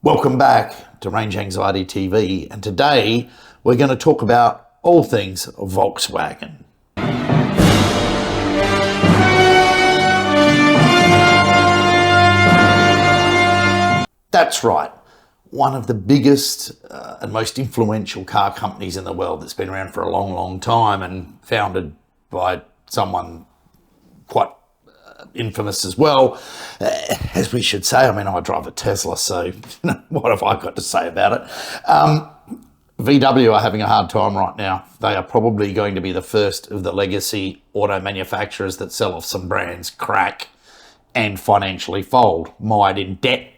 Welcome back to Range Anxiety TV, and today we're going to talk about all things Volkswagen. That's right, one of the biggest and most influential car companies in the world that's been around for a long, long time and founded by someone quite infamous as well, as we should say. I mean, I drive a Tesla, so what have I got to say about it? VW are having a hard time right now. They are probably going to be the first of the legacy auto manufacturers that sell off some brands, crack, and financially fold, mired in debt.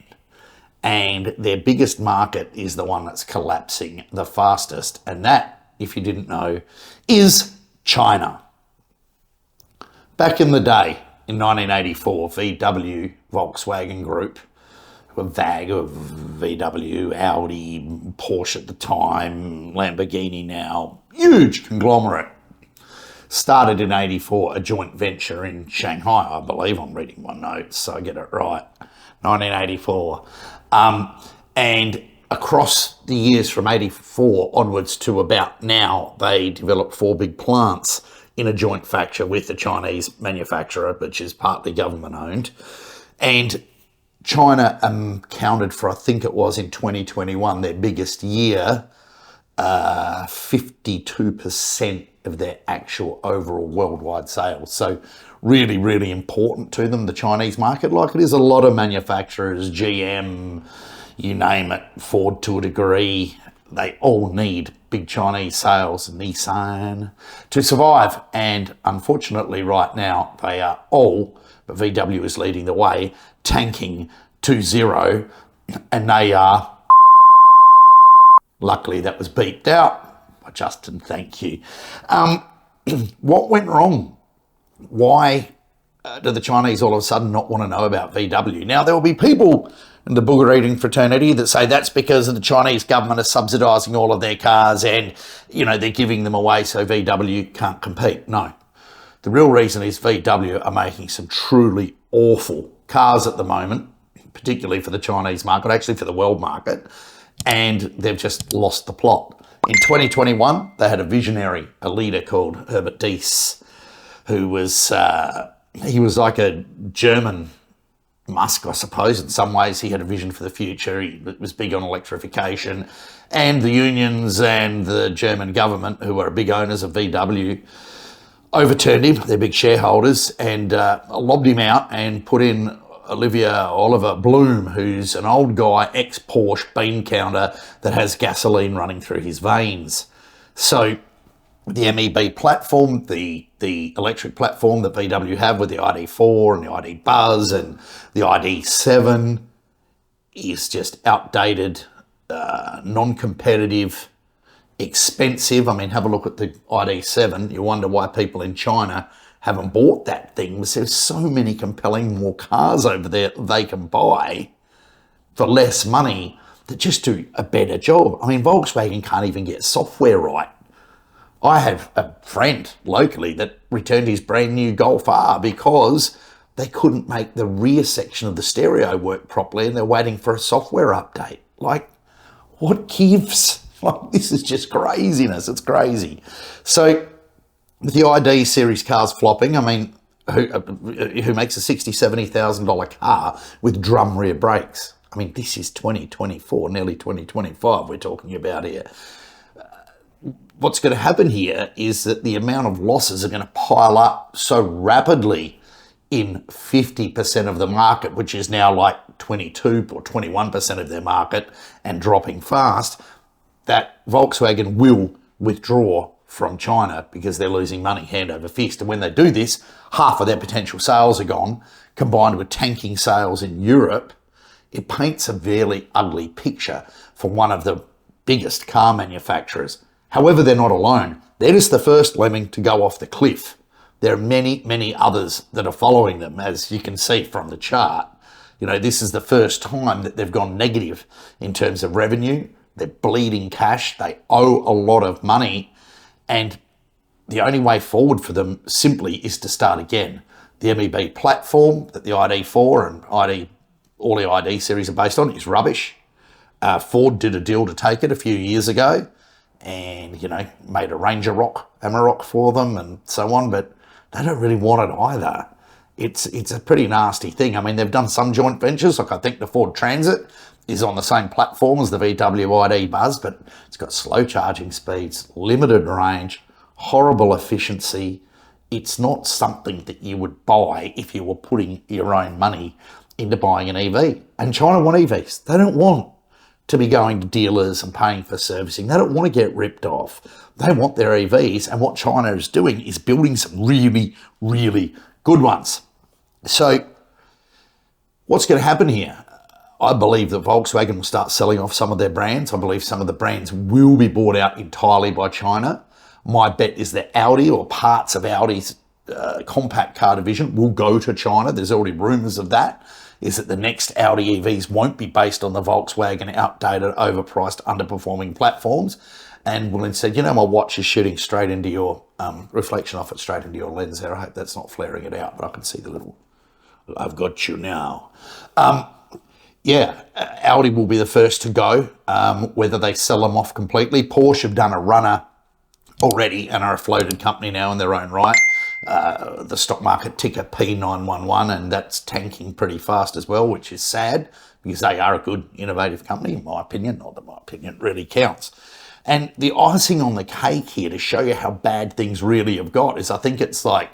And their biggest market is the one that's collapsing the fastest. And that, if you didn't know, is China. Back in the day, in 1984, VW, Volkswagen Group, VAG of VW, Audi, Porsche at the time, Lamborghini now, huge conglomerate, started in 84, a joint venture in Shanghai, I believe. I'm reading my notes, so I get it right. 1984. And across the years from 84 onwards to about now, they developed 4 big plants in a joint venture with the Chinese manufacturer, which is partly government owned. And China accounted for, I think it was in 2021, their biggest year, 52% of their actual overall worldwide sales. So really, really important to them, the Chinese market, like it is a lot of manufacturers, GM, you name it, Ford to a degree. They all need big Chinese sales, Nissan, to survive. And unfortunately right now, they are all, but VW is leading the way, tanking to zero, and they are, luckily that was beeped out by Justin, thank you. What went wrong? Why do the Chinese all of a sudden not want to know about VW? Now, there will be people in the booger eating fraternity that say that's because the Chinese government is subsidising all of their cars and, they're giving them away so VW can't compete. No. The real reason is VW are making some truly awful cars at the moment, particularly for the Chinese market, actually for the world market, and they've just lost the plot. In 2021, they had a visionary, a leader called Herbert Diess, who was, he was like a German Musk, I suppose. In some ways, he had a vision for the future. He was big on electrification, and the unions and the German government, who were big owners of VW, overturned him. They're big shareholders, and lobbed him out and put in Oliver Bloom, who's an old guy, ex-Porsche bean counter that has gasoline running through his veins. So the MEB platform, the electric platform that VW have with the ID4 and the ID Buzz and the ID7 is just outdated, non-competitive, expensive. I mean, have a look at the ID7. You wonder why people in China haven't bought that thing, because there's so many compelling more cars over there they can buy for less money that just do a better job. I mean, Volkswagen can't even get software right. I have a friend locally that returned his brand new Golf R because they couldn't make the rear section of the stereo work properly and they're waiting for a software update. Like, what gives? Like, this is just craziness. It's crazy. So with the ID series cars flopping, I mean, who makes a $60,000, $70,000 car with drum rear brakes? I mean, this is 2024, nearly 2025 we're talking about here. What's going to happen here is that the amount of losses are going to pile up so rapidly in 50% of the market, which is now like 22 or 21% of their market and dropping fast, that Volkswagen will withdraw from China because they're losing money hand over fist. And when they do this, half of their potential sales are gone, combined with tanking sales in Europe. It paints a very ugly picture for one of the biggest car manufacturers. However, they're not alone. They're just the first lemming to go off the cliff. There are many, many others that are following them, as you can see from the chart. This is the first time that they've gone negative in terms of revenue. They're bleeding cash. They owe a lot of money. And the only way forward for them simply is to start again. The MEB platform that the ID4 and all the ID series are based on is rubbish. Ford did a deal to take it a few years ago and, made a Ranger Rock, Amarok for them and so on, but they don't really want it either. It's a pretty nasty thing. I mean, they've done some joint ventures, like I think the Ford Transit is on the same platform as the VW ID Buzz, but it's got slow charging speeds, limited range, horrible efficiency. It's not something that you would buy if you were putting your own money into buying an EV. And China want EVs. They don't want to be going to dealers and paying for servicing. They don't want to get ripped off. They want their EVs, and what China is doing is building some really, really good ones. So what's going to happen here? I believe that Volkswagen will start selling off some of their brands. I believe some of the brands will be bought out entirely by China. My bet is that Audi or parts of Audi's compact car division will go to China. There's already rumours of that. Is that the next Audi EVs won't be based on the Volkswagen outdated, overpriced, underperforming platforms, and will instead, my watch is shooting straight into your reflection off it, straight into your lens there. I hope that's not flaring it out, but I can see the little, I've got you now. Audi will be the first to go, whether they sell them off completely. Porsche have done a runner already and are a floated company now in their own right. The stock market ticker P911, and that's tanking pretty fast as well, which is sad because they are a good, innovative company, in my opinion. Not that my opinion really counts. And the icing on the cake here to show you how bad things really have got is I think it's like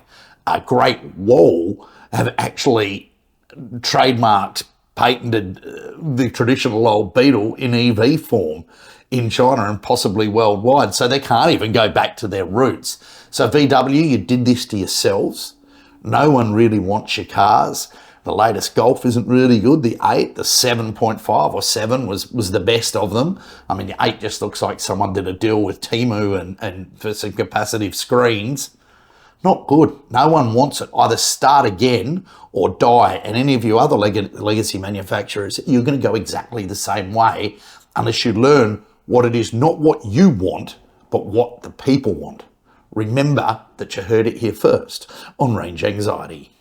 a Great Wall have actually trademarked, patented the traditional old Beetle in EV form in China and possibly worldwide. So they can't even go back to their roots. So VW, you did this to yourselves. No one really wants your cars. The latest Golf isn't really good. The 8, the 7.5 or 7 was the best of them. I mean, the 8 just looks like someone did a deal with Temu and for some capacitive screens. Not good. No one wants it. Either start again or die. And any of you other legacy manufacturers, you're going to go exactly the same way unless you learn what it is, not what you want, but what the people want. Remember that you heard it here first on Range Anxiety.